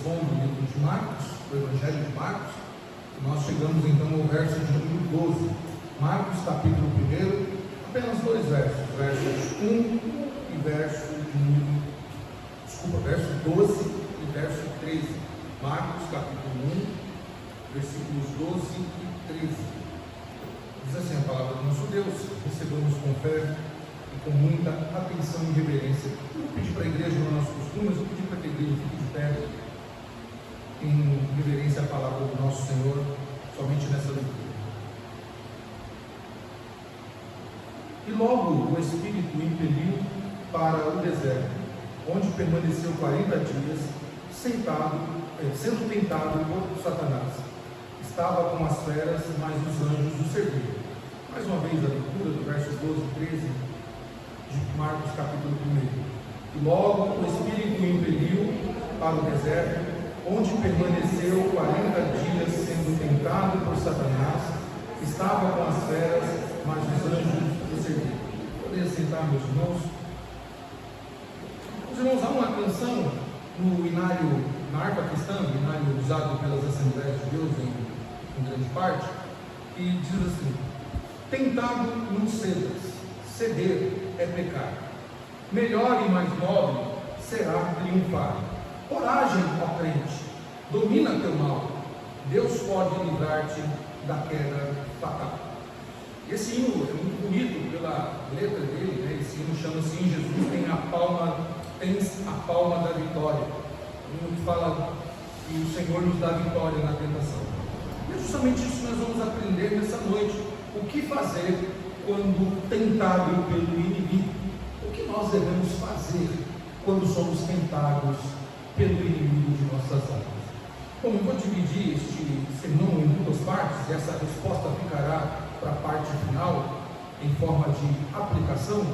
som do livro de Marcos, do Evangelho de Marcos. Nós chegamos então ao verso de número 12. Marcos, capítulo 1, apenas dois versos, versos 1 e verso 12 e verso 13. Marcos, capítulo 1, versículos 12 e 13. Diz assim a palavra do nosso Deus: recebamos com fé e com muita atenção e reverência. Eu vou pedir para a igreja, no nosso costume, mas eu pedi para que a igreja fique de pé em reverência à palavra do nosso Senhor, somente nessa leitura. E logo o Espírito o impeliu para o deserto, onde permaneceu 40 dias, sendo tentado por Satanás. Estava com as feras, mas os anjos o serviam. Mais uma vez a leitura do versos 12 e 13 de Marcos capítulo 1. E logo o Espírito o impeliu para o deserto, onde permaneceu 40 dias sendo tentado por Satanás. Estava com as feras, mas os anjos o serviam. Poderia sentar, meus irmãos? Os irmãos, há uma canção no hinário, na harpa cristã, hinário usado pelas Assembleias de Deus em grande parte, que diz assim: tentado não cedas, ceder é pecar, melhor e mais nobre será triunfar. Coragem, ó crente, domina teu mal, Deus pode livrar-te da queda fatal. Esse hino é muito bonito pela letra dele, né? Esse hino chama assim: Jesus tem a palma da vitória. O hino que fala que o Senhor nos dá vitória na tentação. E é justamente isso que nós vamos aprender nessa noite. O que fazer quando tentado pelo inimigo? O que nós devemos fazer quando somos tentados pelo inimigo de nossas almas? Bom, eu vou dividir este sermão em duas partes, e essa resposta ficará para a parte final, em forma de aplicação.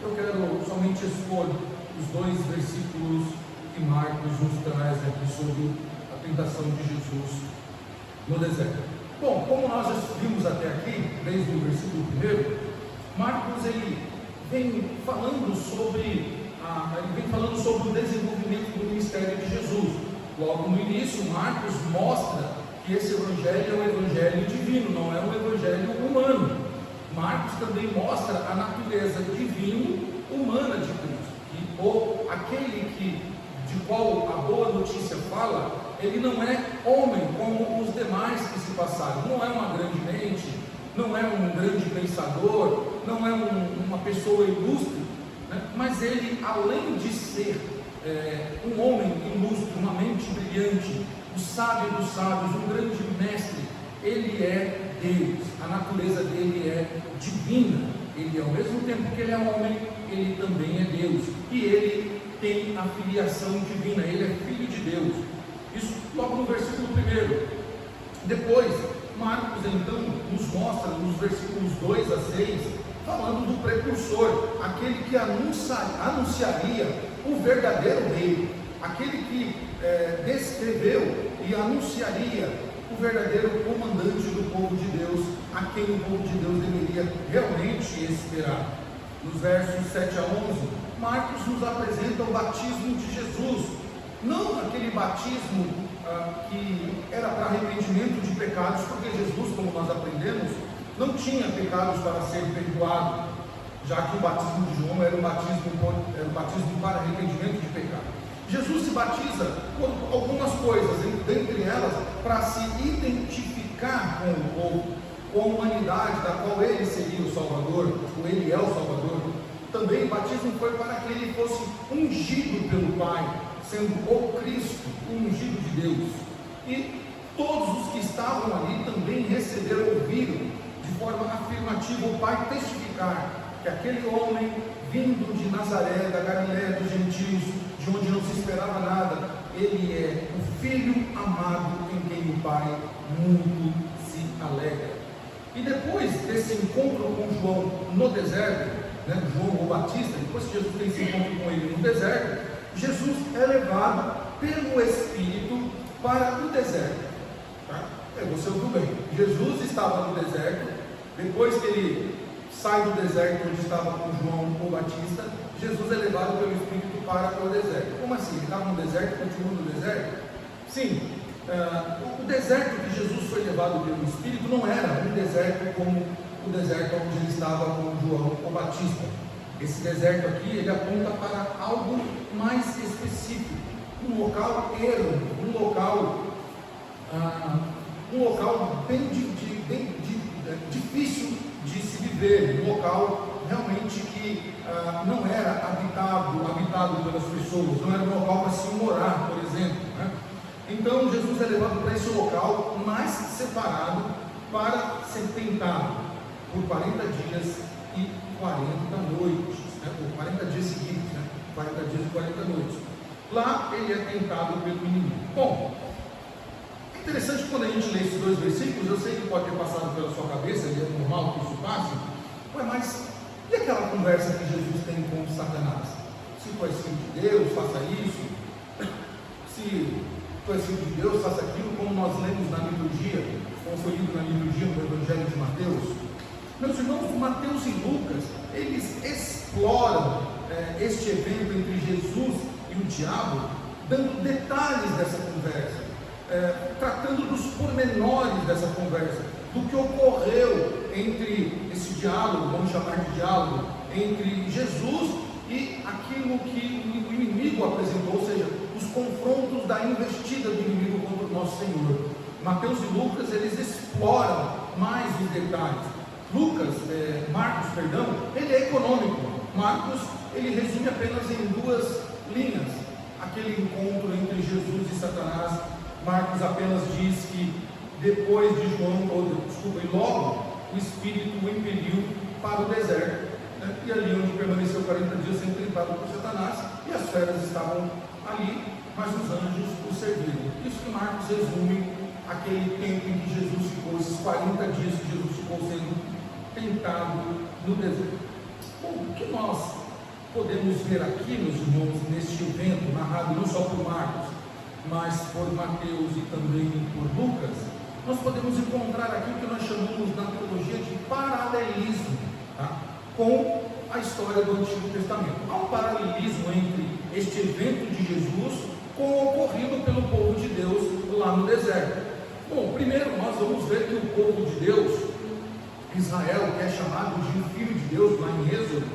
Eu quero somente expor os dois versículos que Marcos nos traz aqui sobre a tentação de Jesus no deserto. Bom, como nós já vimos até aqui, desde o versículo 1, Marcos ele vem falando sobre o desenvolvimento do ministério de Jesus. Logo no início, Marcos mostra que esse evangelho é um evangelho divino, não é um evangelho humano. Marcos também mostra a natureza divino-humana de Cristo. E aquele de qual a boa notícia fala, ele não é homem como os demais que se passaram. Não é uma grande mente, não é um grande pensador, não é uma pessoa ilustre, né? Mas ele, além de ser um homem ilustre, uma mente brilhante, o sábio dos sábios, um grande mestre, ele é Deus. A natureza dele é divina. Ele, ao mesmo tempo que ele é homem, ele também é Deus. E ele tem a filiação divina, ele é filho de Deus. Isso logo no versículo 1. Depois, Marcos então nos mostra nos versículos 2 a 6, falando do precursor, aquele que anunciaria o verdadeiro rei, aquele que descreveu e anunciaria o verdadeiro comandante do povo de Deus, a quem o povo de Deus deveria realmente esperar. Nos versos 7 a 11, Marcos nos apresenta o batismo de Jesus, não aquele batismo que era para arrependimento de pecados, porque Jesus, como nós aprendemos, não tinha pecados para ser perdoado, já que o batismo de João era o batismo para arrependimento de pecado. Jesus se batiza por algumas coisas, dentre elas, para se identificar com o povo, com a humanidade da qual ele seria o Salvador, ou ele é o Salvador. Também o batismo foi para que ele fosse ungido pelo Pai, sendo o Cristo, o ungido de Deus. E todos os que estavam ali também ouviram de forma afirmativa o Pai testificar que aquele homem, vindo de Nazaré, da Galiléia dos gentios, de onde não se esperava nada, ele é o Filho amado em quem o Pai muito se alegra. E depois desse encontro com João no deserto, João o Batista, depois que Jesus tem esse encontro com ele no deserto, Jesus é levado pelo Espírito para o deserto. Tá? Você ouviu bem, Jesus estava no deserto, depois que ele sai do deserto onde estava com João o Batista, Jesus é levado pelo Espírito para o deserto. Como assim? Ele estava no deserto, continua no deserto? Sim, o deserto que Jesus foi levado pelo Espírito não era um deserto como o deserto onde ele estava com João o Batista. Esse deserto aqui, ele aponta para algo mais específico, um local ermo, um local bem difícil de se viver, um local realmente que não era habitado pelas pessoas, não era um local para se morar, por exemplo, né? Então Jesus é levado para esse local mais separado para ser tentado por 40 dias e 40 noites, né? Por 40 dias seguidos, né? 40 dias e 40 noites. Lá ele é tentado pelo inimigo. Bom, é interessante que quando a gente lê esses dois versículos, eu sei que pode ter passado pela sua cabeça, e é normal que isso passe, mas e aquela conversa que Jesus tem com Satanás? Se tu és filho de Deus, faça isso. Se tu és filho de Deus, faça aquilo, como nós lemos na liturgia, como foi lido na liturgia no Evangelho de Mateus. Meus irmãos, Mateus e Lucas, eles exploram este evento entre Jesus e o diabo, dando detalhes dessa conversa, tratando dos pormenores dessa conversa, do que ocorreu entre esse diálogo, vamos chamar de diálogo, entre Jesus e aquilo que o inimigo apresentou, ou seja, os confrontos da investida do inimigo contra o nosso Senhor. Mateus e Lucas, eles exploram mais os detalhes. Marcos, ele é econômico. Marcos, ele resume apenas em duas linhas aquele encontro entre Jesus e Satanás. Marcos apenas diz que depois de logo o Espírito o impeliu para o deserto, né? E ali onde permaneceu 40 dias sendo tentado por Satanás, e as feras estavam ali, mas os anjos o serviram. Isso que Marcos resume aquele tempo em que Jesus ficou, esses 40 dias que Jesus ficou sendo tentado no deserto. Bom, o que nós podemos ver aqui, meus irmãos, neste evento narrado não só por Marcos, mas por Mateus e também por Lucas, nós podemos encontrar aqui o que nós chamamos na teologia de paralelismo, tá? Com a história do Antigo Testamento. Há um paralelismo entre este evento de Jesus com o ocorrido pelo povo de Deus lá no deserto. Bom, primeiro nós vamos ver que o povo de Deus, Israel, que é chamado de filho de Deus lá em Êxodo,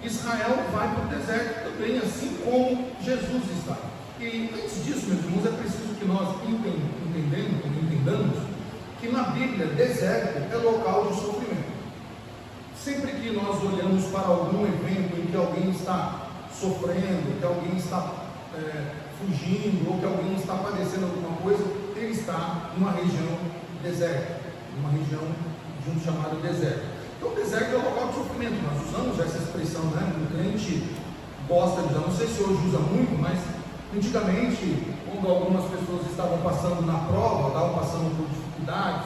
Israel vai para o deserto também, assim como Jesus está. E antes disso, meus irmãos, é preciso que nós entendamos que na Bíblia, deserto é local de sofrimento. Sempre que nós olhamos para algum evento em que alguém está sofrendo, que alguém está fugindo, ou que alguém está padecendo alguma coisa, ele está numa região deserta, numa região de um chamado deserto. Então, o deserto é local de sofrimento. Nós usamos essa expressão, né? O crente gosta de usar, não sei se hoje usa muito, mas antigamente, quando algumas pessoas estavam passando na prova, estavam passando por dificuldades,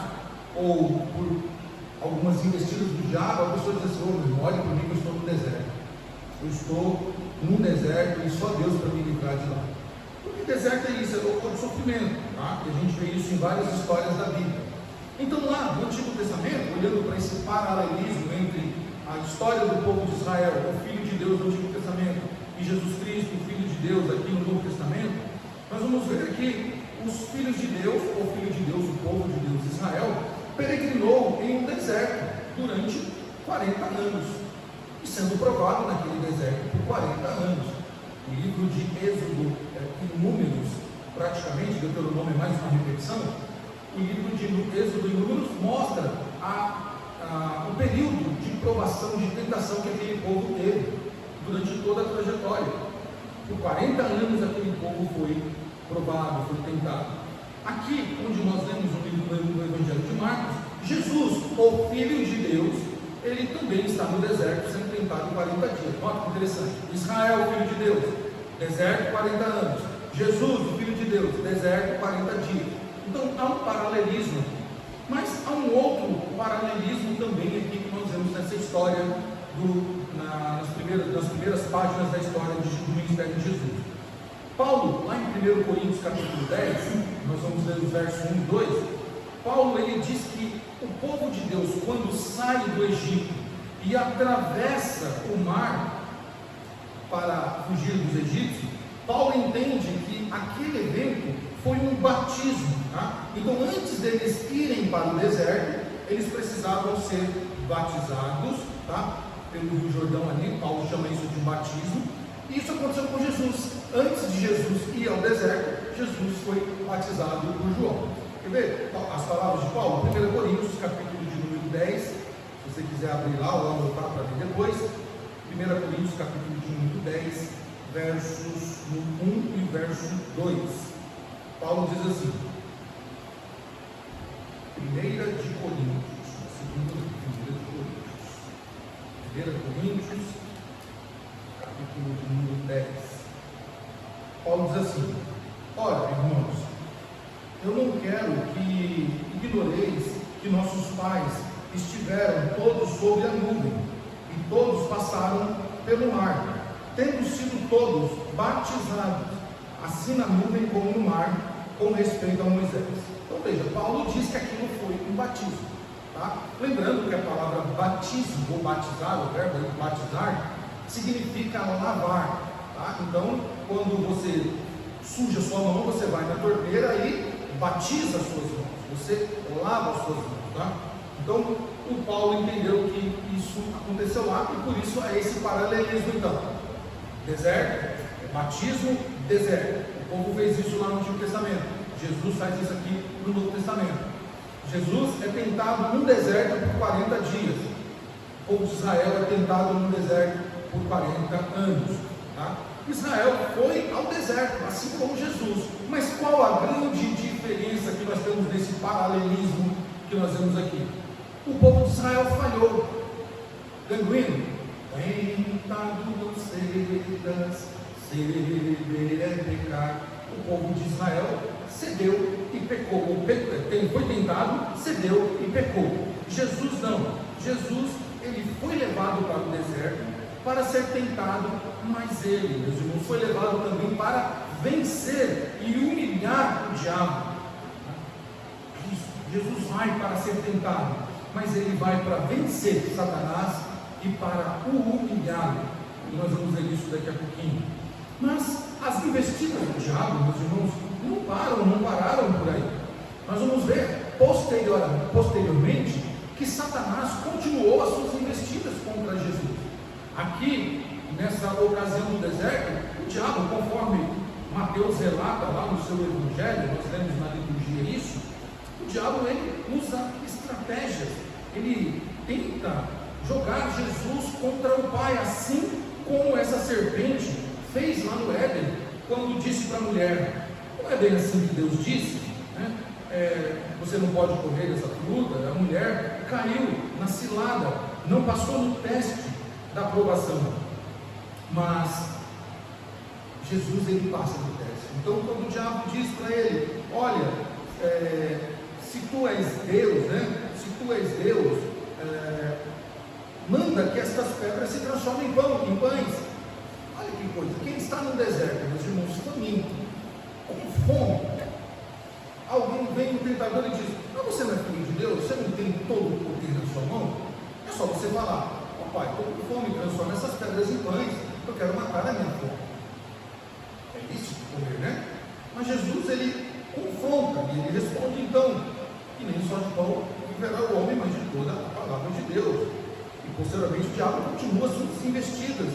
ou por algumas investidas do diabo, a pessoa diz assim: meu irmão, olha para mim que eu estou no deserto. Eu estou num deserto e só Deus para me livrar de lá. Porque deserto é isso, é local de sofrimento, tá? E a gente vê isso em várias histórias da Bíblia. Então lá no Antigo Testamento, olhando para esse paralelismo entre a história do povo de Israel, o Filho de Deus no Antigo Testamento, e Jesus Cristo, o Filho de Deus aqui no Novo Testamento, nós vamos ver aqui os filhos de Deus, ou Filho de Deus, o povo de Deus, Israel, peregrinou em um deserto durante 40 anos, e sendo provado naquele deserto por 40 anos. O livro de Êxodo e Números, praticamente, Deuteronômio é mais uma repetição. O livro de Êxodo e Números mostra o período de provação, de tentação que aquele povo teve durante toda a trajetória. Por 40 anos aquele povo foi provado, foi tentado. Aqui, onde nós lemos o livro do Evangelho de Marcos, Jesus, o Filho de Deus, ele também está no deserto sendo tentado 40 dias. Olha que interessante. Israel, o Filho de Deus, deserto 40 anos. Jesus, o Filho de Deus, deserto 40 dias. Então há um paralelismo aqui. Mas há um outro paralelismo também aqui que nós vemos nessa história, nas primeiras páginas da história do ministério de Jesus. Paulo, lá em 1 Coríntios capítulo 10, nós vamos ler os versos 1 e 2, Paulo ele diz que o povo de Deus, quando sai do Egito e atravessa o mar para fugir dos egípcios, Paulo entende que aquele evento foi um batismo. Tá? Então, antes deles irem para o deserto, eles precisavam ser batizados, tá? Pelo Rio Jordão ali. Paulo chama isso de um batismo. E isso aconteceu com Jesus. Antes de Jesus ir ao deserto, Jesus foi batizado por João. Quer ver as palavras de Paulo? 1 Coríntios, capítulo de número 10. Se você quiser abrir lá ou anotar para ver depois. 1 Coríntios, capítulo de número 10, versos 1 e verso 2. Paulo diz assim: 1 de Coríntios, capítulo de número 10. Paulo diz assim: ora, irmãos, eu não quero que ignoreis que nossos pais estiveram todos sob a nuvem, e todos passaram pelo mar, tendo sido todos batizados, assim na nuvem como no mar, com respeito a Moisés. Então veja, Paulo diz que aquilo foi um batismo. Tá? Lembrando que a palavra batismo, ou batizar, o verbo batizar, significa lavar. Tá? Então, quando você suja sua mão, você vai na torneira e batiza as suas mãos, você lava as suas mãos. Tá? Então, o Paulo entendeu que isso aconteceu lá, e por isso é esse paralelismo. Então, deserto, batismo, deserto. O povo fez isso lá no Antigo Testamento. Jesus faz isso aqui no Novo Testamento. Jesus é tentado no deserto por 40 dias. O povo de Israel é tentado no deserto por 40 anos. Tá? Israel foi ao deserto, assim como Jesus. Mas qual a grande diferença que nós temos nesse paralelismo que nós vemos aqui? O povo de Israel falhou. Ganguino, tentado serás, ceder é pecar. O povo de Israel cedeu e pecou. Foi tentado, cedeu e pecou. Jesus não. Jesus, ele foi levado para o deserto para ser tentado, mas ele, meus irmãos, foi levado também para vencer e humilhar o diabo. Isso. Jesus vai para ser tentado, mas ele vai para vencer Satanás e para o humilhar. E nós vamos ver isso daqui a pouquinho. Mas as investidas do diabo, meus irmãos, não pararam por aí. Nós vamos ver posteriormente que Satanás continuou as suas investidas contra Jesus. Aqui, nessa ocasião do deserto, o diabo, conforme Mateus relata lá no seu evangelho, nós lemos na liturgia isso, o diabo ele usa estratégias, ele tenta jogar Jesus contra o Pai, assim como essa serpente fez lá no Éden, quando disse para a mulher: não é bem assim que Deus disse, né? Você não pode comer dessa fruta. A mulher caiu na cilada, não passou no teste da aprovação, mas Jesus ele passa no teste. Então, quando o diabo diz para ele: olha, se tu és Deus, né? Se tu és Deus, manda que estas pedras se transformem em pães. Olha que coisa, quem está no deserto, meus irmãos, faminto, com fome, alguém vem no tentador e diz: mas você não é filho de Deus? Você não tem todo o poder na sua mão? É só você falar: ó Pai, estou com fome, transforma essas pedras em pães, eu quero matar a minha fome. É isso de comer, né? Mas Jesus, ele confronta, e ele responde então: que nem só de pão viverá o homem, mas de toda a palavra de Deus. E posteriormente o diabo continua suas investidas,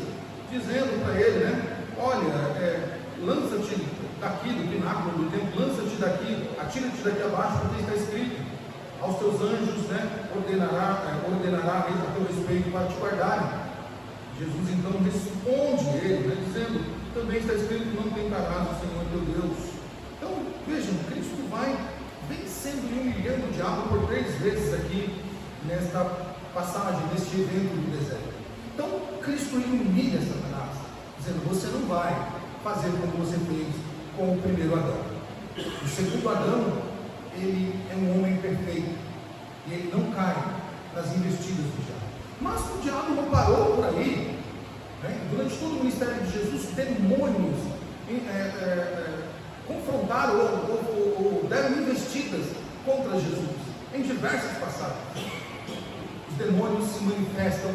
dizendo para ele, né: olha, lança-te daqui do pináculo do templo, lança-te daqui, atira-te daqui abaixo, porque está escrito: aos teus anjos, né, ordenará a teu respeito para te guardarem. Jesus então responde ele, né, dizendo: também está escrito: não tentarás o Senhor teu Deus. Então vejam, Cristo vai vencendo e humilhando o diabo por 3 vezes aqui nesta passagem, neste evento do deserto. Então Cristo humilha Satanás, dizendo: você não vai fazer como você fez com o primeiro Adão. O segundo Adão, ele é um homem perfeito, e ele não cai nas investidas do diabo. Mas o diabo não parou por aí, né? Durante todo o ministério de Jesus, demônios confrontaram ou deram investidas contra Jesus, em diversas passagens. Os demônios se manifestam,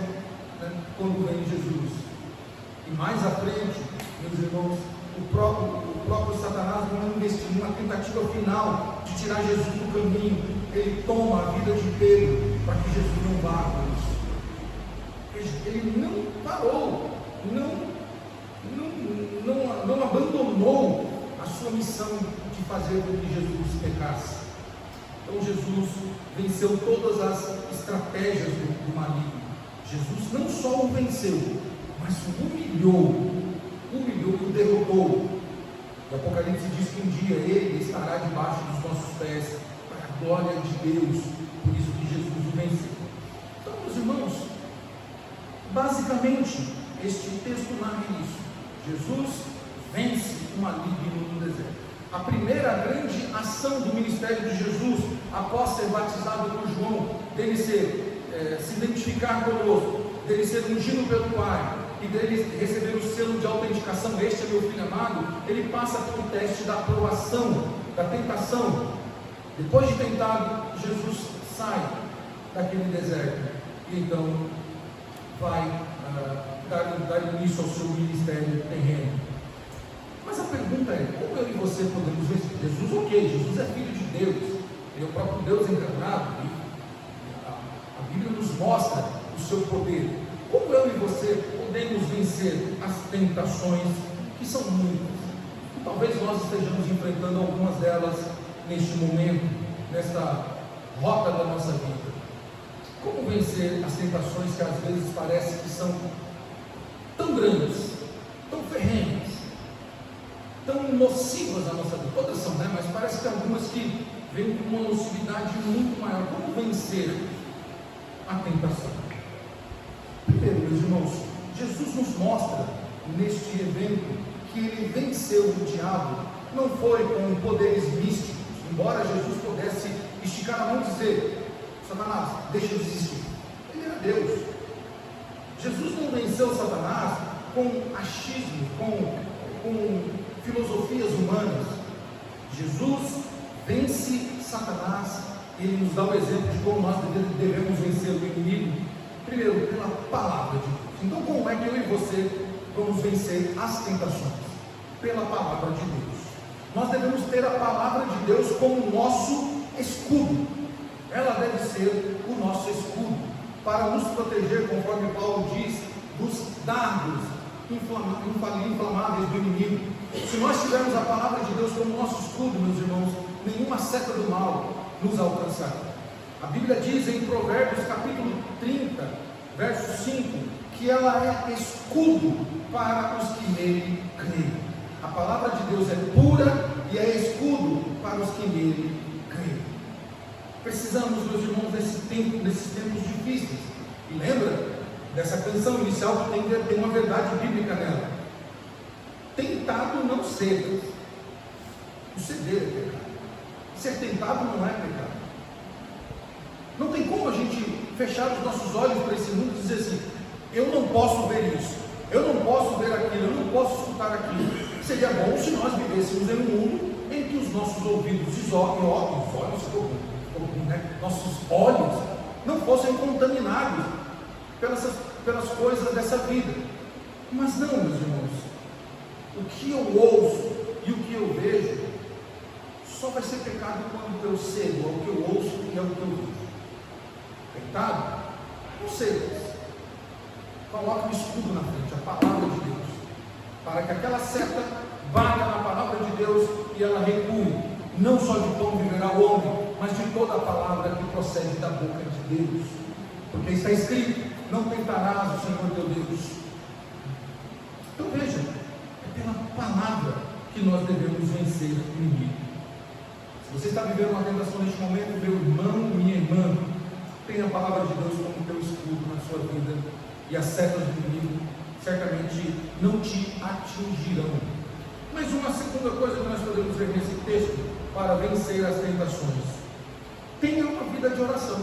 né, quando vem Jesus. E mais à frente, meus irmãos, o próprio Satanás não uma tentativa final de tirar Jesus do caminho, ele toma a vida de Pedro para que Jesus não vá com isso. Ele não parou, não abandonou a sua missão de fazer com que Jesus pecasse. Então Jesus venceu todas as estratégias do maligno. Jesus não só o venceu, mas o humilhou e o derrotou. O Apocalipse diz que um dia ele estará debaixo dos nossos pés, para a glória de Deus. Por isso que Jesus o venceu. Então, meus irmãos, basicamente, este texto narra isso. Jesus vence o maligno no deserto. A primeira grande ação do ministério de Jesus, após ser batizado por João, dele se identificar conosco, dele ser ungido pelo Pai, e dele receber o selo de autenticação, este é meu filho amado, ele passa pelo teste da aprovação, da tentação. Depois de tentado, Jesus sai daquele deserto, e então vai dar início ao seu ministério terreno. Mas a pergunta é, como eu e você podemos vencer? Jesus, ok, Jesus é filho de Deus, ele é o próprio Deus encarnado, e a Bíblia nos mostra o seu poder. Como eu e você podemos vencer as tentações, que são muitas? E talvez nós estejamos enfrentando algumas delas neste momento, nesta rota da nossa vida. Como vencer as tentações que às vezes parece que são tão grandes, tão ferrenhas, tão nocivas à nossa vida? Todas são, né? Mas parece que algumas que vêm com uma nocividade muito maior. Como vencer a tentação? Primeiro, meus irmãos, Jesus nos mostra neste evento que ele venceu o diabo, não foi com poderes místicos, embora Jesus pudesse esticar a mão e dizer: Satanás, deixa eu desistir. Ele era Deus. Jesus não venceu Satanás com achismo, com filosofias humanas. Jesus vence Satanás, e ele nos dá o exemplo de como nós devemos vencer o inimigo. Primeiro, pela palavra de Deus. Então, como é que eu e você vamos vencer as tentações? Pela palavra de Deus. Nós devemos ter a palavra de Deus como nosso escudo. Ela deve ser o nosso escudo para nos proteger, conforme Paulo diz, dos dardos inflamáveis do inimigo. Se nós tivermos a palavra de Deus como nosso escudo, meus irmãos, nenhuma seta do mal nos alcançará. A Bíblia diz em Provérbios capítulo 30, verso 5, que ela é escudo para os que nele creem. A palavra de Deus é pura e é escudo para os que nele creem. Precisamos, meus irmãos, nesses tempos difíceis. E lembra dessa canção inicial que tem uma verdade bíblica nela. Tentado não cedas. O ceder é pecado. Ser tentado não é pecado. Não tem como a gente fechar os nossos olhos para esse mundo e dizer assim: eu não posso ver isso, eu não posso ver aquilo, eu não posso escutar aquilo. Seria bom se nós vivêssemos em um mundo em que os nossos ouvidos nossos olhos não fossem contaminados pelas coisas dessa vida. Mas não, meus irmãos, o que eu ouço e o que eu vejo só vai ser pecado quando eu cego ao que eu ouço e ao que eu vejo. Pecado? Não cedas. Coloque o escudo na frente, a palavra de Deus, para que aquela seta bata na palavra de Deus e ela recue. Não só de pão viverá o homem, mas de toda a palavra que procede da boca de Deus. Porque está escrito: não tentarás o Senhor teu Deus. Então veja, é pela palavra que nós devemos vencer o inimigo. Se você está vivendo uma tentação neste momento, meu irmão, minha irmã, tenha a palavra de Deus como teu escudo na sua vida, e as setas do inimigo certamente não te atingirão. Mas uma segunda coisa que nós podemos ver nesse texto para vencer as tentações: tenha uma vida de oração.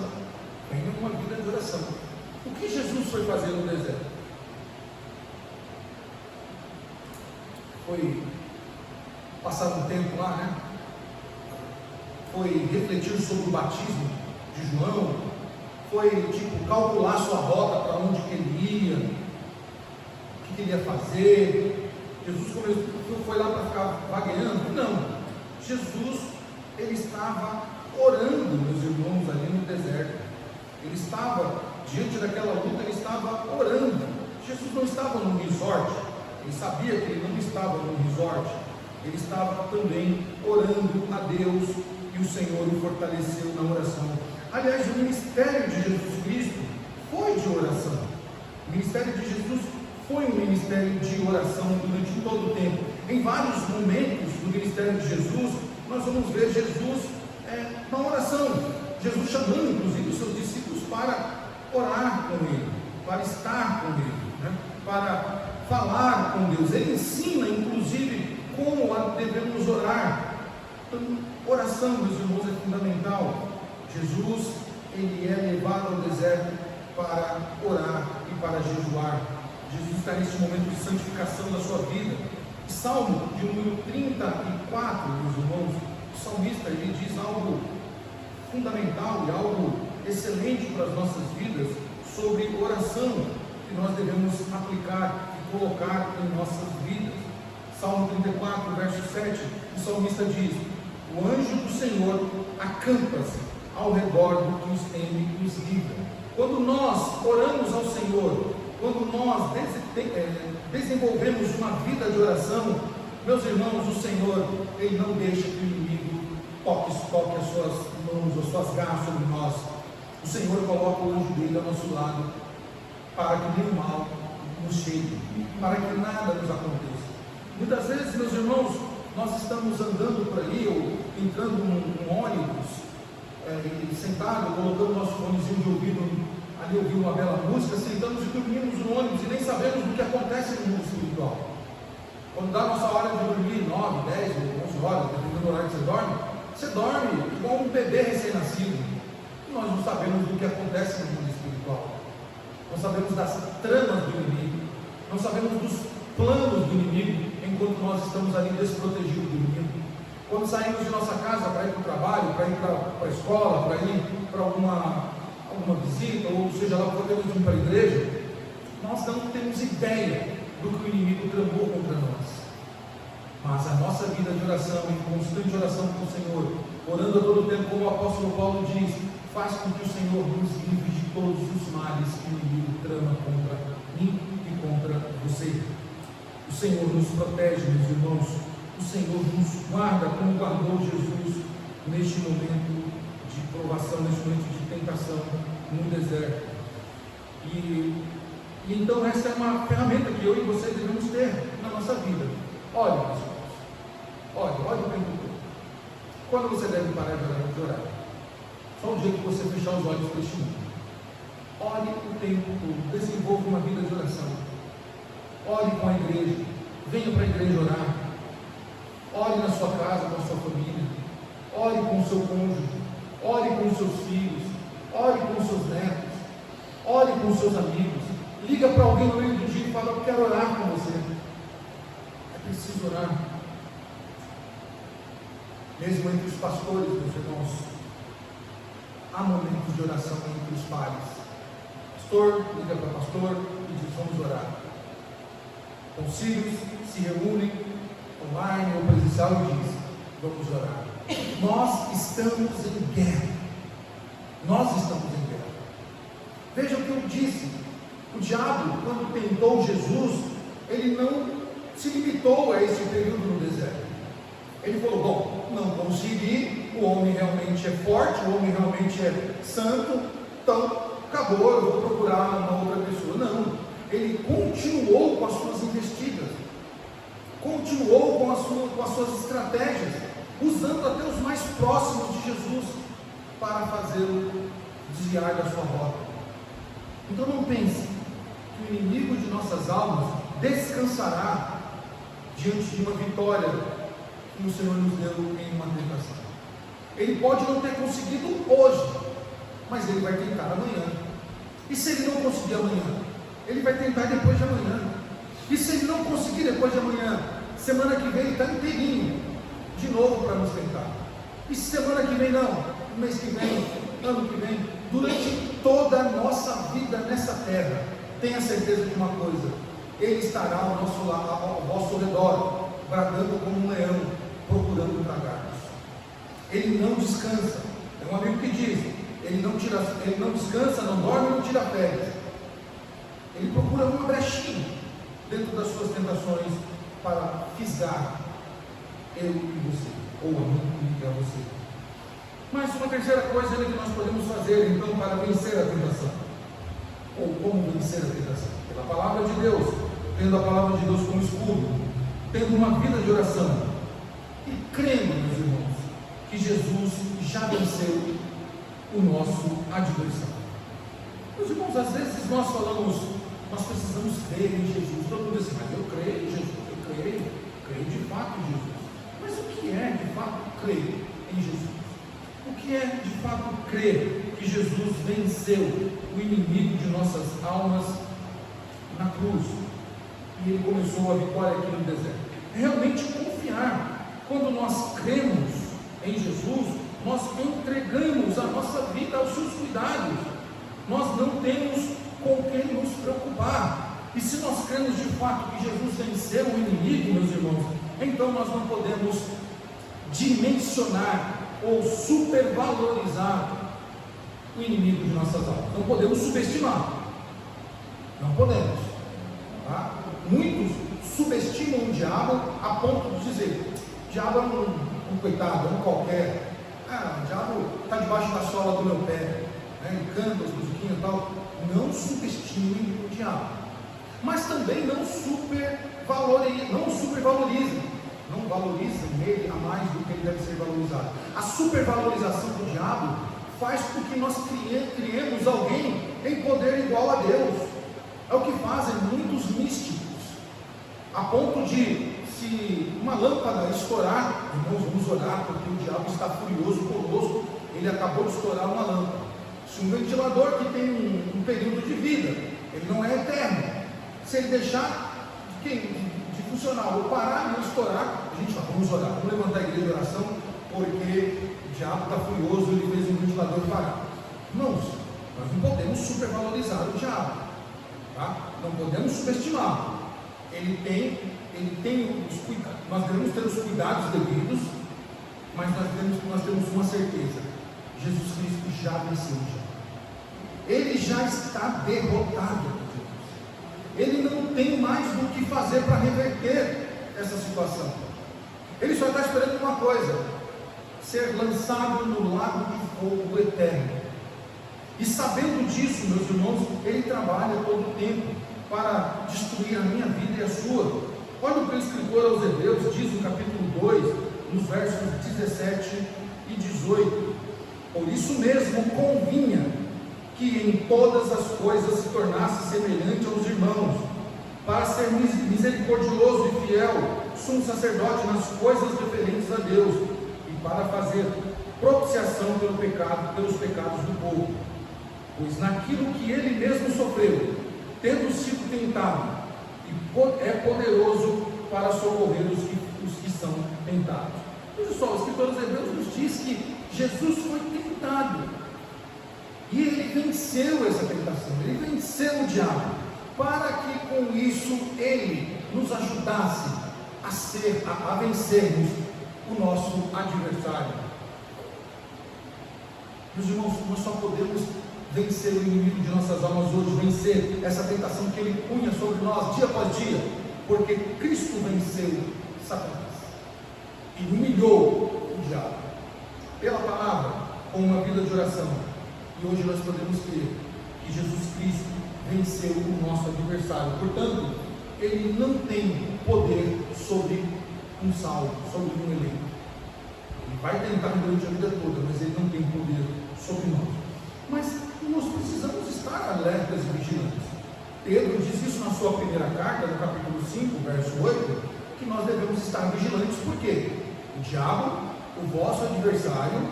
Tenha uma vida de oração. O que Jesus foi fazer no deserto? Foi passar um tempo lá, né? Foi refletir sobre o batismo de João. Foi calcular sua rota, para onde que ele ia, o que ele ia fazer. Jesus foi lá para ficar vagueando? Não. Jesus, ele estava orando, meus irmãos, ali no deserto. Ele estava, diante daquela luta, ele estava orando. Jesus não estava num resort, ele sabia que ele não estava num resort, ele estava também orando a Deus, e o Senhor o fortaleceu na oração. Aliás, o ministério de Jesus Cristo foi de oração. O ministério de Jesus foi um ministério de oração durante todo o tempo. Em vários momentos do ministério de Jesus, nós vamos ver Jesus na oração, Jesus chamando inclusive os seus discípulos para orar com ele, para estar com ele, né? Para falar com Deus. Ele ensina inclusive como devemos orar. Então, oração, meus irmãos, é fundamental. Jesus, ele é levado ao deserto para orar e para jejuar. Jesus está nesse momento de santificação da sua vida. Salmo de número 34, meus irmãos, o salmista, ele diz algo fundamental e algo excelente para as nossas vidas sobre oração que nós devemos aplicar e colocar em nossas vidas. Salmo 34, verso 7, o salmista diz: o anjo do Senhor acampa-se ao redor do que os teme e os livra. Quando nós oramos ao Senhor, quando nós desenvolvemos uma vida de oração, meus irmãos, o Senhor, ele não deixa que o inimigo toque as suas mãos, as suas garras sobre nós. O Senhor coloca o anjo dele ao nosso lado, para que nenhum mal nos chegue, para que nada nos aconteça. Muitas vezes, meus irmãos, nós estamos andando por aí, ou entrando num ônibus, e sentado, colocando nosso fonezinho de ouvido ali, ouvindo uma bela música, sentamos e dormimos no ônibus e nem sabemos do que acontece no mundo espiritual. Quando dá a nossa hora de dormir, 9, 10 ou 11 horas, dependendo do horário que você dorme igual um bebê recém-nascido. Nós não sabemos do que acontece no mundo espiritual, não sabemos das tramas do inimigo, não sabemos dos planos do inimigo, enquanto nós estamos ali desprotegidos do inimigo. Quando saímos de nossa casa para ir para o trabalho, para ir para a escola, para ir para alguma visita, ou seja lá, podemos ir para a igreja, nós não temos ideia do que o inimigo tramou contra nós. Mas a nossa vida de oração, em constante oração com o Senhor, orando a todo tempo, como o apóstolo Paulo diz, faz com que o Senhor nos livre de todos os males que o inimigo trama contra mim e contra você. O Senhor nos protege, meus irmãos. O Senhor nos guarda como guardou Jesus neste momento de provação, neste momento de tentação no deserto. E então essa é uma ferramenta que eu e você devemos ter na nossa vida. Olha, meus irmãos, olha o tempo todo. Quando você deve parar de orar? Só o dia que você fechar os olhos para este mundo. Ore o tempo todo, desenvolva uma vida de oração. Ore com a igreja, venha para a igreja orar. Ore na sua casa, com a sua família. Ore com o seu cônjuge. Ore com os seus filhos. Ore com os seus netos. Ore com os seus amigos. Liga para alguém no meio do dia e fala: eu quero orar com você. É preciso orar. Mesmo entre os pastores, meus irmãos, há momentos de oração entre os pares. Pastor liga para o pastor e diz: vamos orar. Concílios se reúnem online ou presencial e diz: vamos orar. Nós estamos em guerra. Nós estamos em guerra. Veja o que eu disse. O diabo, quando tentou Jesus, ele não se limitou a esse período no deserto. Ele falou: bom, não consegui, o homem realmente é forte, o homem realmente é santo, então acabou, eu vou procurar uma outra pessoa. Não, ele continuou com as suas investidas, continuou com as suas estratégias, usando até os mais próximos de Jesus para fazê-lo desviar da sua rota. Então não pense que o inimigo de nossas almas descansará diante de uma vitória que o Senhor nos deu em uma tentação. Ele pode não ter conseguido hoje, mas ele vai tentar amanhã. E se ele não conseguir amanhã, ele vai tentar depois de amanhã. E se ele não conseguir depois de amanhã, semana que vem ele está inteirinho de novo para nos tentar. E se semana que vem não, mês que vem, ano que vem, durante toda a nossa vida nessa terra, tenha certeza de uma coisa: ele estará ao vosso redor, bradando como um leão, procurando tragar-nos. ele não descansa. Tem um amigo que diz, ele não descansa, não dorme, não tira férias. Ele procura uma brechinha dentro das suas tentações para fisgar eu e você, ou a mim e a você. Mas uma terceira coisa que nós podemos fazer então para vencer a tentação, ou como vencer a tentação? Pela palavra de Deus, tendo a palavra de Deus como escudo, tendo uma vida de oração e crendo, meus irmãos, que Jesus já venceu o nosso adversário. Meus irmãos, às vezes nós falamos, nós precisamos crer em Jesus. Todo mundo diz assim, mas eu creio em Jesus, eu creio de fato em Jesus. Mas o que é de fato crer em Jesus? O que é de fato crer que Jesus venceu o inimigo de nossas almas na cruz e ele começou a vitória aqui no deserto? É realmente confiar. Quando nós cremos em Jesus, nós entregamos a nossa vida aos seus cuidados. Nós não temos com quem nos preocupar. E se nós cremos de fato que Jesus venceu o inimigo, meus irmãos, então nós não podemos dimensionar ou supervalorizar o inimigo de nossas almas. Não podemos subestimar. Não podemos. Tá? Muitos subestimam o diabo a ponto de dizer: o diabo é um coitado, é um qualquer. O diabo está debaixo da sola do meu pé, né? Ele canta as musiquinhas e tal. Não subestimem o diabo, mas também não supervalorizem, não valorizem ele a mais do que ele deve ser valorizado. A supervalorização do diabo faz com que nós criemos alguém em poder igual a Deus. É o que fazem muitos místicos, a ponto de, se uma lâmpada estourar, irmãos, vamos orar, porque o diabo está furioso conosco, ele acabou de estourar uma lâmpada. Se um ventilador que tem um período de vida, ele não é eterno, se ele deixar de funcionar ou parar e estourar, a gente fala, vamos orar, vamos levantar a igreja de oração, porque o diabo está furioso, ele fez um ventilador parar. Irmãos, nós não podemos supervalorizar o diabo, tá? Não podemos subestimá-lo. Ele tem os cuidados, nós devemos ter os cuidados devidos, mas nós temos uma certeza: Jesus Cristo já venceu o diabo. Ele já está derrotado. Ele não tem mais do que fazer para reverter essa situação. Ele só está esperando uma coisa: ser lançado no lago de fogo eterno. E sabendo disso, meus irmãos, ele trabalha todo o tempo para destruir a minha vida e a sua. Olha o que o escritor aos Hebreus diz no capítulo 2, nos versos 17 e 18. Por isso mesmo convinha que em todas as coisas se tornasse semelhante aos irmãos, para ser misericordioso e fiel, sumo sacerdote nas coisas referentes a Deus, e para fazer propiciação pelos pecados do povo. Pois naquilo que ele mesmo sofreu, tendo sido tentado, é poderoso para socorrer os que são tentados. Olha só, o escritor dos Hebreus nos diz que Jesus foi tentado, e ele venceu essa tentação, ele venceu o diabo, para que com isso ele nos ajudasse a vencermos o nosso adversário. Meus irmãos, nós só podemos vencer o inimigo de nossas almas hoje, vencer essa tentação que ele punha sobre nós dia após dia, porque Cristo venceu Satanás e humilhou o diabo pela palavra, com uma vida de oração. E hoje nós podemos crer que Jesus Cristo venceu o nosso adversário. Portanto, ele não tem poder sobre um salvo, sobre um eleito. Ele vai tentar durante a vida toda, mas ele não tem poder sobre nós. Mas nós precisamos estar alertas e vigilantes. Pedro diz isso na sua primeira carta, no capítulo 5, verso 8, que nós devemos estar vigilantes. Por quê? O diabo, o vosso adversário,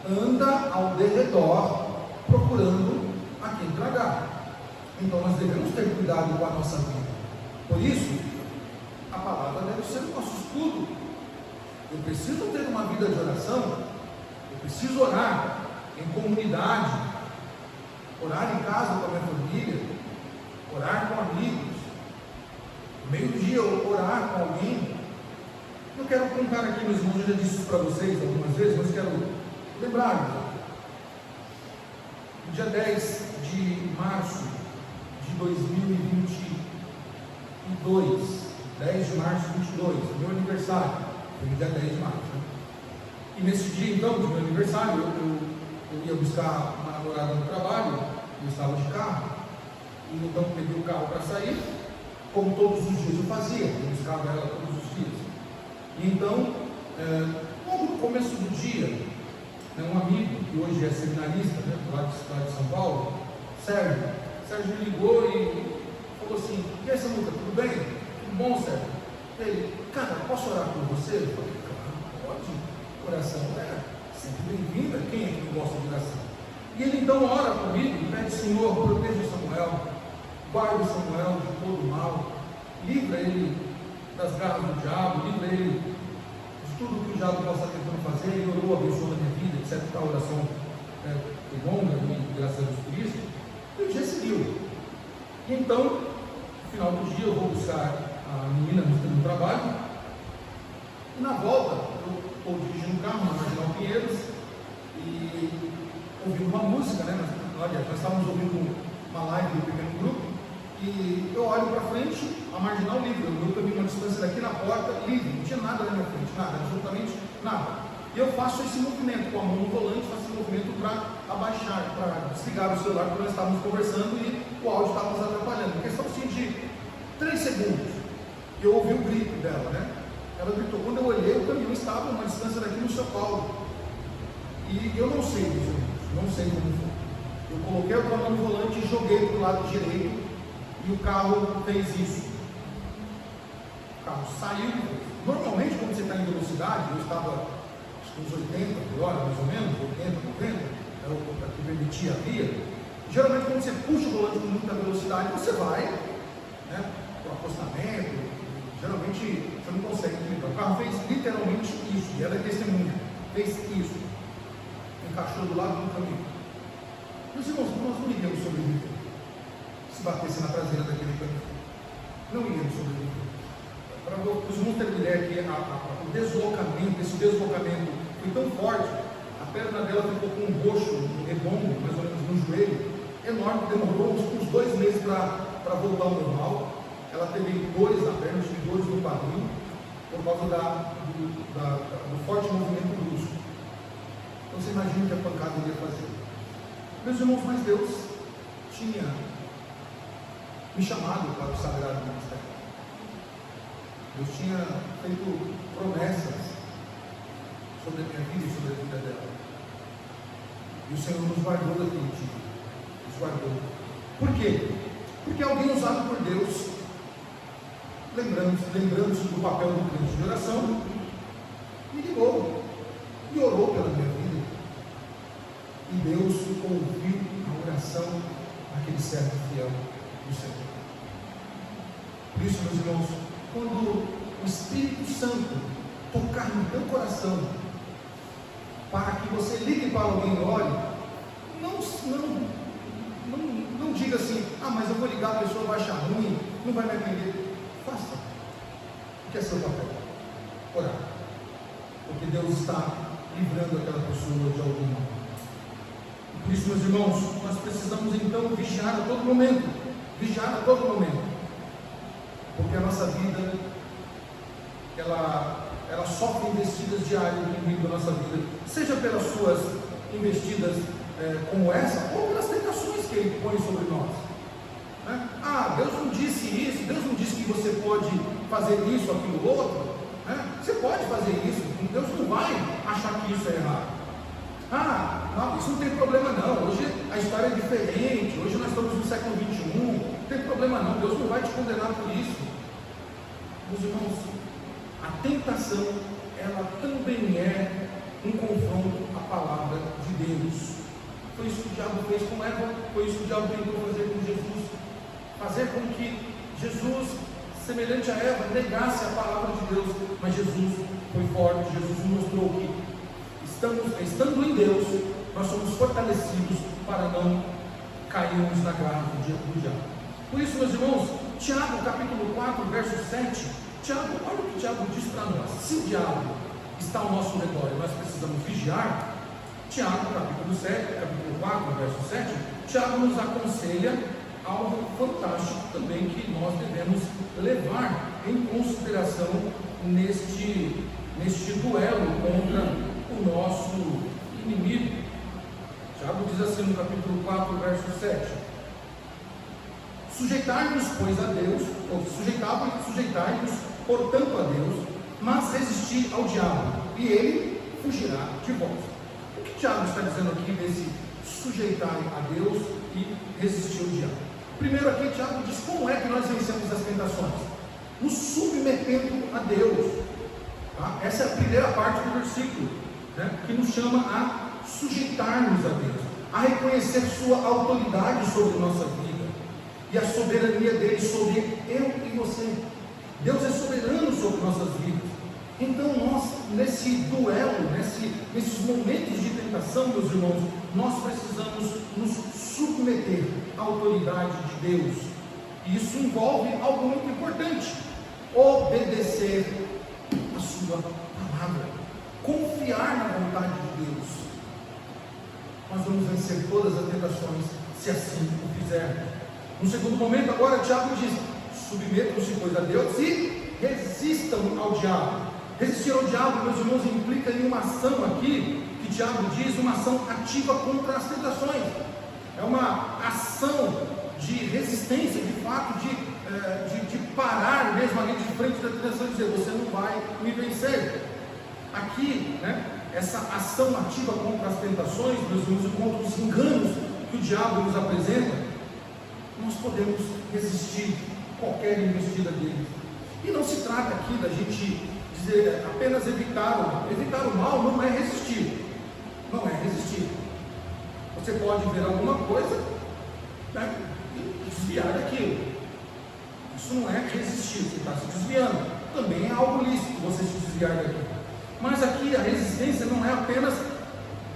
anda ao derredor procurando a quem tragar. Então nós devemos ter cuidado com a nossa vida. Por isso, a palavra deve ser o nosso escudo. Eu preciso ter uma vida de oração, eu preciso orar em comunidade, orar em casa com a minha família, orar com amigos, no meio do dia orar com alguém. Eu quero contar aqui, meus irmãos, eu já disse isso para vocês algumas vezes, mas quero lembrar. No dia 10 de março de 2022, 10 de março de 22, meu aniversário, foi no dia 10 de março. Né? E nesse dia, então, do meu aniversário, eu ia buscar uma namorada no trabalho, eu estava de carro, e então peguei o carro para sair, como todos os dias eu fazia, eu buscava ela todos os dias. E então, logo no começo do dia, um amigo, que hoje é seminarista, né, lá de cidade de São Paulo, Sérgio me ligou e falou assim: e aí, Samuca, tudo bem? Tudo bom, Sérgio? Ele, cara, posso orar por você? Eu falei, claro, pode, oração é sempre bem-vinda, quem é que não gosta de oração? E ele então ora comigo e pede: Senhor, proteja Samuel, guarde Samuel de todo mal, livra ele das garras do diabo, livra ele de tudo que o diabo possa tentando fazer. Ele orou, abençoou a minha vida, etc. A oração foi longa, e graças a Deus por isso. E o dia seguiu. E então, no final do dia, eu vou buscar a menina no trabalho. E na volta, eu estou dirigindo um carro na Marginal Pinheiros e ouvindo uma música, né? Nós estávamos ouvindo uma live do pequeno grupo. E eu olho para frente, a marginal livre, o grupo tem uma distância daqui na porta, livre, não tinha nada na minha frente, nada, absolutamente nada. E eu faço esse movimento com a mão no volante, faço esse movimento para abaixar, para desligar o celular, porque nós estávamos conversando e o áudio estava nos atrapalhando. Questão assim de 3 segundos, e eu ouvi o grito dela, né? Ela gritou. Quando eu olhei, o caminhão estava a uma distância daqui no São Paulo. E eu não sei, meus irmãos, não sei como foi. Eu coloquei a mão no volante e joguei para o lado direito. E o carro fez isso. O carro saiu. Normalmente, quando você está em velocidade, eu estava acho que uns 80 por hora, mais ou menos, 80, 90, é o que permitia a via. Geralmente, quando você puxa o volante com muita velocidade, você vai, né, para o acostamento. Geralmente, você não consegue equilibrar. O carro fez literalmente isso, e ela é testemunha. Fez isso. Encaixou do lado do caminho. Meus irmãos, nós não iríamos sobreviver se batesse na traseira daquele caminhão. Não iríamos sobreviver. Para os irmãos terem ideia que o deslocamento, esse deslocamento foi tão forte, a perna dela ficou com um roxo redondo, mais ou menos no joelho, enorme, demorou uns 2 meses para voltar ao normal. Ela teve dores na perna, tive dores no quadril, por causa do forte movimento brusco. Então você imagina o que a pancada iria fazer. Meus irmãos, mas Deus tinha me chamado para o sagrado ministério. Deus tinha feito promessas sobre a minha vida e sobre a vida dela. E o Senhor nos guardou daquele dia. Nos guardou. Por quê? Porque alguém usado por Deus, lembrando-se do papel do crente de oração, me ligou e orou pela minha vida. E Deus ouviu a oração daquele servo fiel do Senhor. Por isso, meus irmãos, quando o Espírito Santo tocar no teu coração, para que você ligue para alguém e ore, não diga assim: ah, mas eu vou ligar, a pessoa vai achar ruim, não vai me atender. Faça, porque é seu papel, orar, porque Deus está livrando aquela pessoa de algum mal. Por isso, meus irmãos, nós precisamos então vigiar a todo momento, porque a nossa vida, ela sofre investidas diárias do inimigo da nossa vida, seja pelas suas investidas como essa, ou pelas tentações que ele põe sobre nós, né? Ah, Deus não disse isso, Deus não disse que você pode fazer isso, aquilo, outro, né? Você pode fazer isso, Deus não vai achar que isso é errado. Ah, não, isso não tem problema não, hoje a história é diferente, hoje nós estamos no século XXI, não tem problema não, Deus não vai te condenar por isso. Meus irmãos, a tentação, ela também é um confronto à palavra de Deus. Foi isso que o diabo fez com Eva, foi isso que o diabo tentou fazer com Jesus, fazer com que Jesus, semelhante a Eva, negasse a palavra de Deus. Mas Jesus foi forte, Jesus mostrou que estando em Deus, nós somos fortalecidos para não cairmos na garra do diabo. Por isso, meus irmãos, Tiago capítulo 4, verso 7, Tiago, olha o que o Tiago diz para nós. Se o diabo está ao nosso redor e nós precisamos vigiar, Tiago, capítulo 7, capítulo 4, verso 7, Tiago nos aconselha algo fantástico também que nós devemos levar em consideração neste duelo contra o nosso inimigo. Tiago diz assim no capítulo 4, verso 7: sujeitai-vos, pois, a Deus, ou sujeitai-vos, portanto, a Deus, mas resisti ao diabo, e ele fugirá de vós. O que Tiago está dizendo aqui desse sujeitar a Deus e resistir ao diabo? Primeiro aqui, Tiago diz como é que nós vencemos as tentações: nos submetendo a Deus. Tá? Essa é a primeira parte do versículo, né, que nos chama a sujeitar-nos a Deus, a reconhecer sua autoridade sobre nossa vida e a soberania dele sobre eu e você. Deus é soberano sobre nossas vidas. Então nós, nesse duelo, nesses momentos de tentação, meus irmãos, nós precisamos nos submeter à autoridade de Deus. E isso envolve algo muito importante: obedecer a sua palavra, confiar na vontade de Deus. Nós vamos vencer todas as tentações se assim o fizermos. No segundo momento, agora Tiago diz: submetam-se, pois, a Deus e resistam ao diabo. Resistir ao diabo, meus irmãos, implica em uma ação aqui, que Tiago diz, uma ação ativa contra as tentações. É uma ação de resistência, de fato, de parar mesmo ali de frente da tentação e dizer: você não vai me vencer. Aqui, né, essa ação ativa contra as tentações, meus irmãos, contra os enganos que o diabo nos apresenta, nós podemos resistir qualquer investida dele. E não se trata aqui da gente dizer apenas evitar o mal. Evitar o mal não é resistir. Não é resistir. Você pode ver alguma coisa, né, e desviar daquilo. Isso não é resistir, você está se desviando. Também é algo lícito você se desviar daquilo. Mas aqui a resistência não é apenas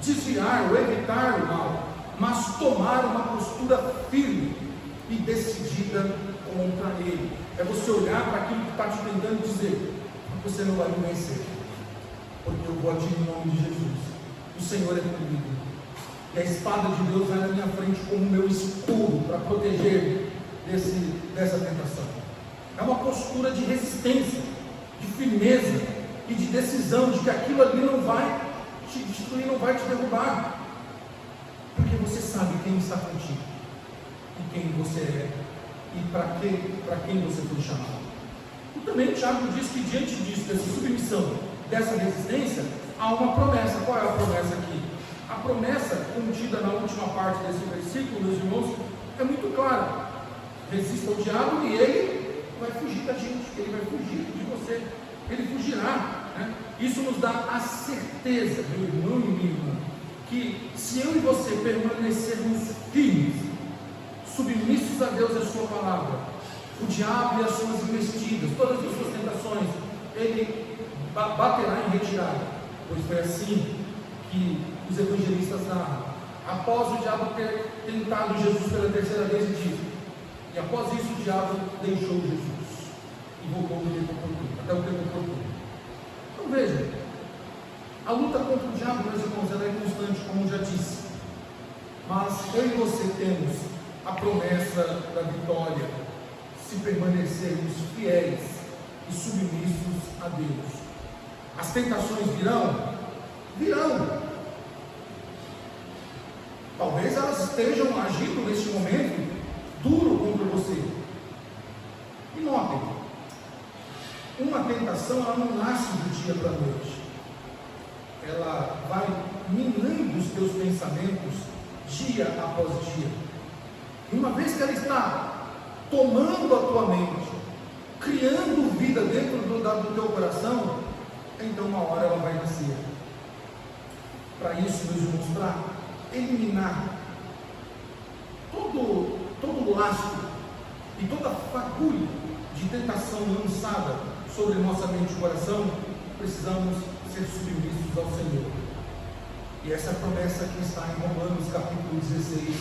desviar ou evitar o mal, mas tomar uma postura firme e decidida contra ele. É você olhar para aquilo que está te tentando dizer: você não vai me vencer, porque eu vou agir em nome de Jesus. O Senhor é comigo, e a espada de Deus vai na minha frente como meu escudo para proteger dessa tentação. É uma postura de resistência, de firmeza e de decisão de que aquilo ali não vai te destruir, não vai te derrubar, porque você sabe quem está contigo e quem você é e para quem você foi chamado. E também Tiago diz que diante disso, dessa submissão, dessa resistência, há uma promessa. Qual é a promessa aqui? A promessa contida na última parte desse versículo, meus irmãos, é muito clara: resista ao diabo e ele vai fugir da gente, ele vai fugir de você, ele fugirá, né? Isso nos dá a certeza, meu irmão e minha irmã, que se eu e você permanecermos firmes, submissos a Deus e a sua palavra, o diabo e as suas investidas, todas as suas tentações, ele baterá em retirada. Pois foi assim que os evangelistas narram. Após o diabo ter tentado Jesus pela terceira vez, ele diz: e após isso o diabo deixou Jesus e voltou no tempo oportuno, até o tempo oportuno. Então veja, a luta contra o diabo, meus irmãos, ela é constante, como eu já disse, mas eu e você temos a promessa da vitória se permanecermos fiéis e submissos a Deus. As tentações virão? Virão. Talvez elas estejam agindo neste momento duro contra você. E notem, uma tentação ela não nasce do dia para a noite. Ela vai minando os teus pensamentos dia após dia. E uma vez que ela está tomando a tua mente, criando vida dentro do teu coração, então uma hora ela vai nascer. Para isso, meus irmãos, para eliminar todo o lastro e toda a fagulha de tentação lançada sobre nossa mente e coração, precisamos ser submissos ao Senhor. E essa promessa que está em Romanos capítulo 16,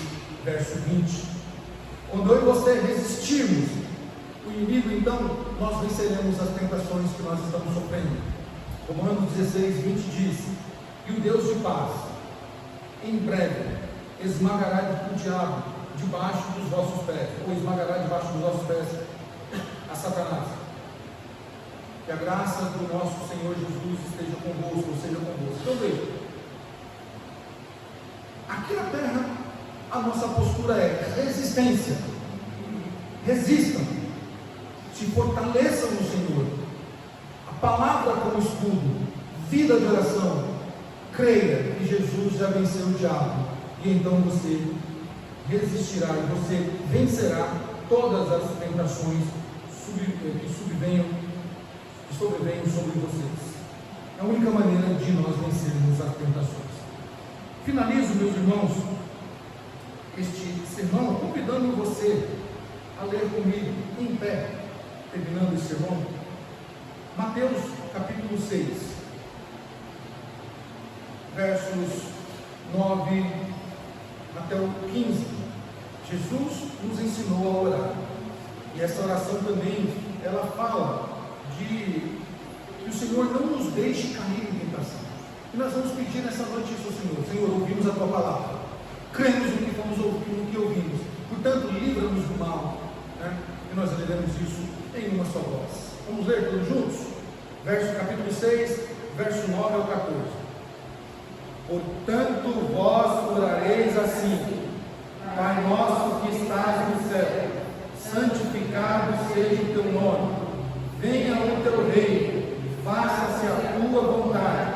verso 20. Quando eu e você resistirmos, o inimigo, então nós venceremos as tentações que nós estamos sofrendo. Romanos 16, 20 diz: e o Deus de paz, em breve, esmagará o diabo debaixo dos vossos pés, ou esmagará debaixo dos vossos pés a Satanás. Que a graça do nosso Senhor Jesus esteja convosco, ou seja convosco. Então veja, aqui na terra, a nossa postura é resistência. Resistam, se fortaleçam no Senhor. A palavra como escudo, vida de oração. Creia que Jesus já venceu o diabo, e então você resistirá e você vencerá todas as tentações que sobrevenham sobre vocês. É a única maneira de nós vencermos as tentações. Finalizo, meus irmãos, este sermão convidando você a ler comigo em pé, terminando esse sermão, Mateus capítulo 6, versos 9 até o 15. Jesus nos ensinou a orar, e essa oração também, ela fala que o Senhor não nos deixe cair em tentação. E nós vamos pedir nessa noite isso ao Senhor. Senhor, ouvimos a Tua palavra, cremos no que fomos ouvindo, no que ouvimos, portanto, livra-nos do mal, né? E nós leremos isso em uma só voz. Vamos ler todos juntos? Capítulo 6, verso 9 ao 14. Portanto, vós orareis assim: Pai nosso que estás no céu, santificado seja o teu nome, venha o teu reino, faça-se a tua vontade,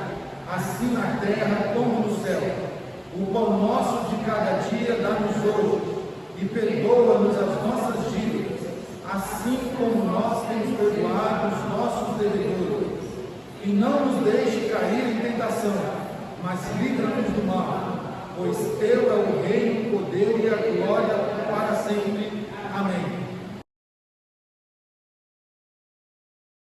assim na terra como no céu. O pão nosso de cada dia dá-nos hoje, e perdoa-nos as nossas dívidas, assim como nós temos perdoado os nossos devedores. E não nos deixe cair em tentação, mas livra-nos do mal, pois teu é o reino,